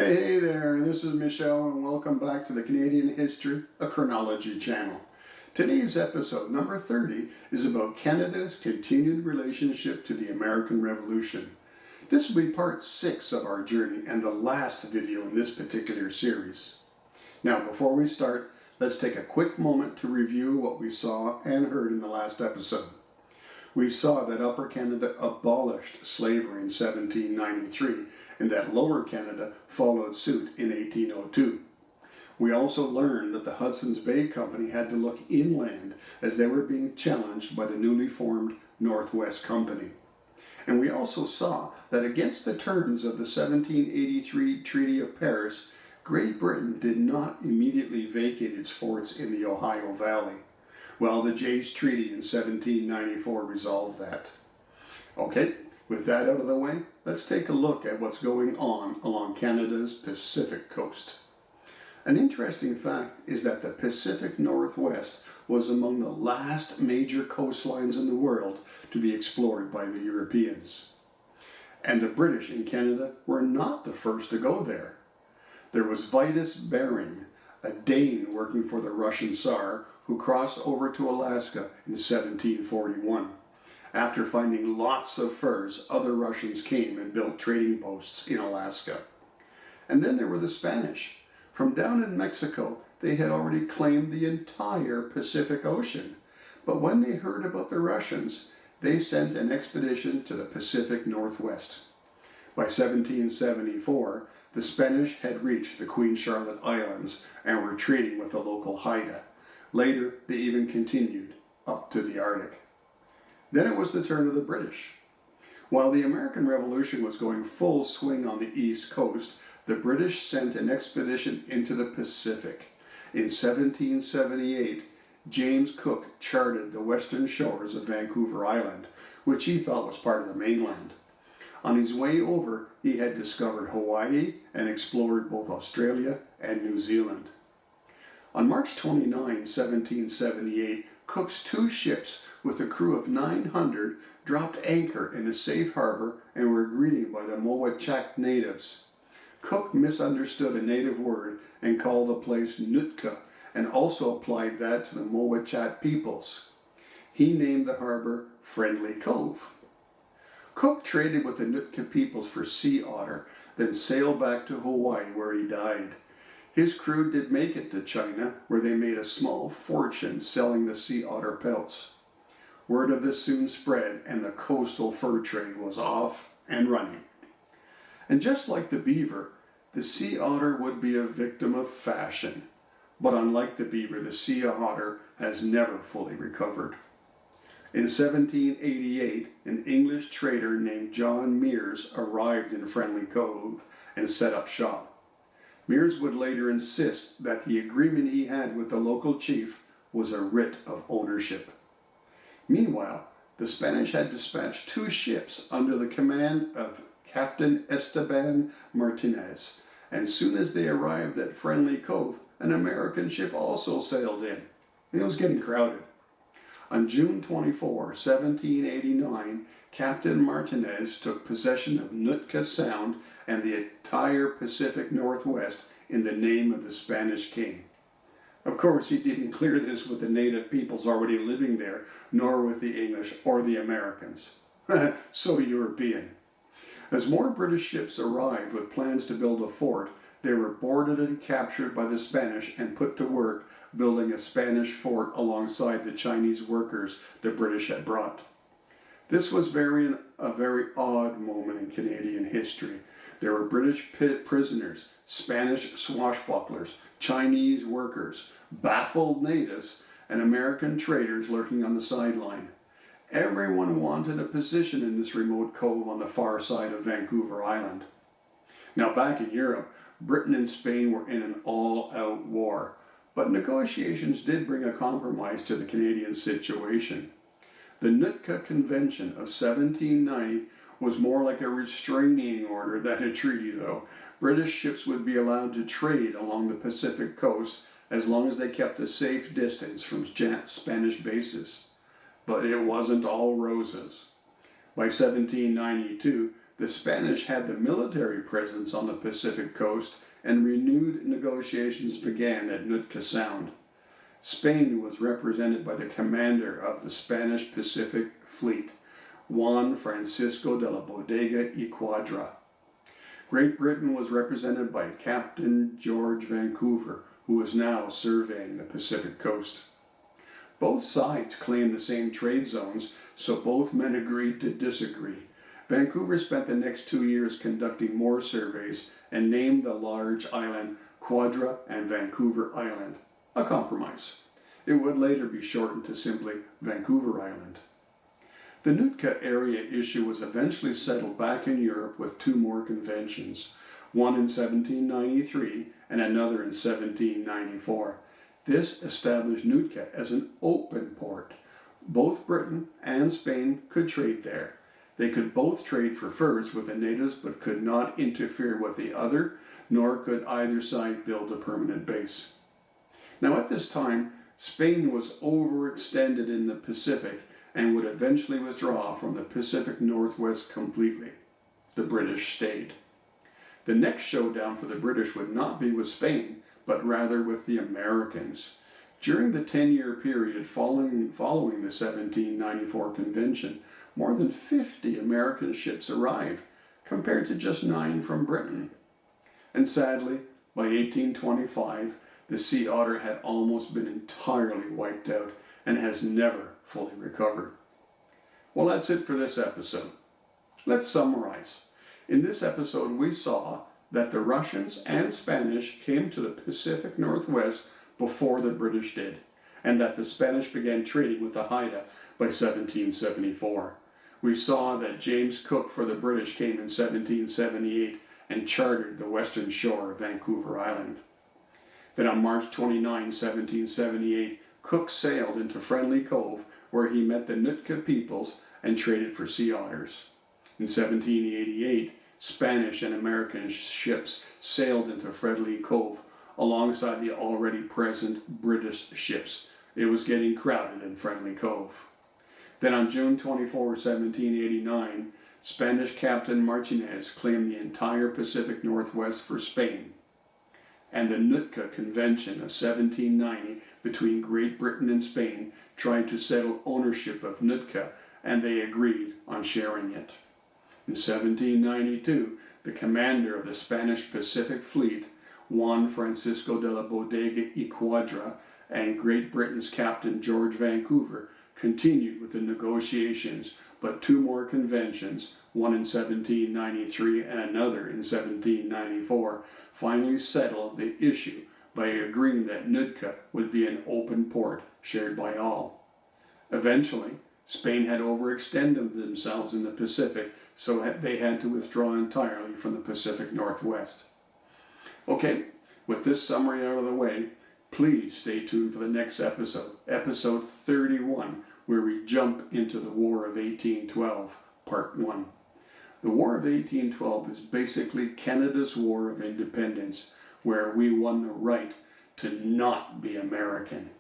Hey there, this is Michelle and welcome back to the Canadian History, a Chronology channel. Today's episode, number 30, is about Canada's continued relationship to the American Revolution. This will be part 6 of our journey and the last video in this particular series. Now, before we start, let's take a quick moment to review what we saw and heard in the last episode. We saw that Upper Canada abolished slavery in 1793 and that Lower Canada followed suit in 1802. We also learned that the Hudson's Bay Company had to look inland as they were being challenged by the newly formed Northwest Company. And we also saw that against the terms of the 1783 Treaty of Paris, Great Britain did not immediately vacate its forts in the Ohio Valley. Well, the Jay's Treaty in 1794 resolved that. Okay, with that out of the way, let's take a look at what's going on along Canada's Pacific coast. An interesting fact is that the Pacific Northwest was among the last major coastlines in the world to be explored by the Europeans. And the British in Canada were not the first to go there. There was Vitus Bering, a Dane working for the Russian Tsar, who crossed over to Alaska in 1741. After finding lots of furs, other Russians came and built trading posts in Alaska. And then there were the Spanish. From down in Mexico, they had already claimed the entire Pacific Ocean. But when they heard about the Russians, they sent an expedition to the Pacific Northwest. By 1774, the Spanish had reached the Queen Charlotte Islands and were trading with the local Haida. Later, they even continued up to the Arctic. Then it was the turn of the British. While the American Revolution was going full swing on the East Coast, the British sent an expedition into the Pacific. In 1778, James Cook charted the western shores of Vancouver Island, which he thought was part of the mainland. On his way over, he had discovered Hawaii and explored both Australia and New Zealand. On March 29, 1778, Cook's 2 ships with a crew of 900 dropped anchor in a safe harbor and were greeted by the Mowatchak natives. Cook misunderstood a native word and called the place Nootka, and also applied that to the Mowatchak peoples. He named the harbor Friendly Cove. Cook traded with the Nootka peoples for sea otter, then sailed back to Hawaii where he died. His crew did make it to China, where they made a small fortune selling the sea otter pelts. Word of this soon spread, and the coastal fur trade was off and running. And just like the beaver, the sea otter would be a victim of fashion. But unlike the beaver, the sea otter has never fully recovered. In 1788, an English trader named John Meares arrived in Friendly Cove and set up shop. Meares would later insist that the agreement he had with the local chief was a writ of ownership. Meanwhile, the Spanish had dispatched 2 ships under the command of Captain Esteban Martinez, and soon as they arrived at Friendly Cove, an American ship also sailed in. It was getting crowded. On June 24, 1789, Captain Martinez took possession of Nootka Sound and the entire Pacific Northwest in the name of the Spanish king. Of course, he didn't clear this with the native peoples already living there, nor with the English or the Americans. So European. As more British ships arrived with plans to build a fort, they were boarded and captured by the Spanish and put to work building a Spanish fort alongside the Chinese workers the British had brought. This was a very odd moment in Canadian history. There were British prisoners, Spanish swashbucklers, Chinese workers, baffled natives, and American traders lurking on the sideline. Everyone wanted a position in this remote cove on the far side of Vancouver Island. Now, back in Europe, Britain and Spain were in an all-out war, but negotiations did bring a compromise to the Canadian situation. The Nootka Convention of 1790 was more like a restraining order than a treaty, though. British ships would be allowed to trade along the Pacific coast as long as they kept a safe distance from Spanish bases. But it wasn't all roses. By 1792, the Spanish had the military presence on the Pacific coast, and renewed negotiations began at Nootka Sound. Spain was represented by the commander of the Spanish Pacific Fleet, Juan Francisco de la Bodega y Quadra. Great Britain was represented by Captain George Vancouver, who was now surveying the Pacific coast. Both sides claimed the same trade zones, so both men agreed to disagree. Vancouver spent the next 2 years conducting more surveys and named the large island Quadra and Vancouver Island, a compromise. It would later be shortened to simply Vancouver Island. The Nootka area issue was eventually settled back in Europe with 2 more conventions, one in 1793 and another in 1794. This established Nootka as an open port. Both Britain and Spain could trade there. They could both trade for furs with the natives but could not interfere with the other, nor could either side build a permanent base. Now at this time, Spain was overextended in the Pacific and would eventually withdraw from the Pacific Northwest completely. The British stayed. The next showdown for the British would not be with Spain, but rather with the Americans. During the 10-year period following the 1794 convention, more than 50 American ships arrived, compared to just 9 from Britain. And sadly, by 1825, the sea otter had almost been entirely wiped out and has never fully recovered. Well, that's it for this episode. Let's summarize. In this episode, we saw that the Russians and Spanish came to the Pacific Northwest before the British did, and that the Spanish began trading with the Haida by 1774. We saw that James Cook for the British came in 1778 and chartered the western shore of Vancouver Island. Then on March 29, 1778, Cook sailed into Friendly Cove, where he met the Nootka peoples and traded for sea otters. In 1788, Spanish and American ships sailed into Friendly Cove alongside the already present British ships. It was getting crowded in Friendly Cove. Then on June 24, 1789, Spanish Captain Martinez claimed the entire Pacific Northwest for Spain. And the Nootka Convention of 1790 between Great Britain and Spain tried to settle ownership of Nootka, and they agreed on sharing it. In 1792, the commander of the Spanish Pacific Fleet, Juan Francisco de la Bodega y Quadra, and Great Britain's Captain George Vancouver continued with the negotiations, but 2 more conventions, one in 1793 and another in 1794, finally settled the issue by agreeing that Nootka would be an open port shared by all. Eventually, Spain had overextended themselves in the Pacific, so they had to withdraw entirely from the Pacific Northwest. Okay, with this summary out of the way, please stay tuned for the next episode, episode 31, where we jump into the War of 1812, Part 1. The War of 1812 is basically Canada's War of Independence, where we won the right to not be American.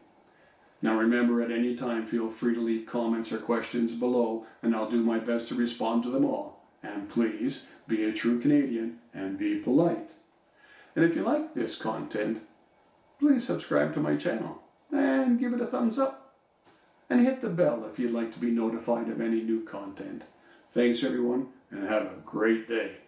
Now remember, at any time, feel free to leave comments or questions below, and I'll do my best to respond to them all. And please, be a true Canadian and be polite. And if you like this content, please subscribe to my channel and give it a thumbs up. And hit the bell if you'd like to be notified of any new content. Thanks everyone, and have a great day.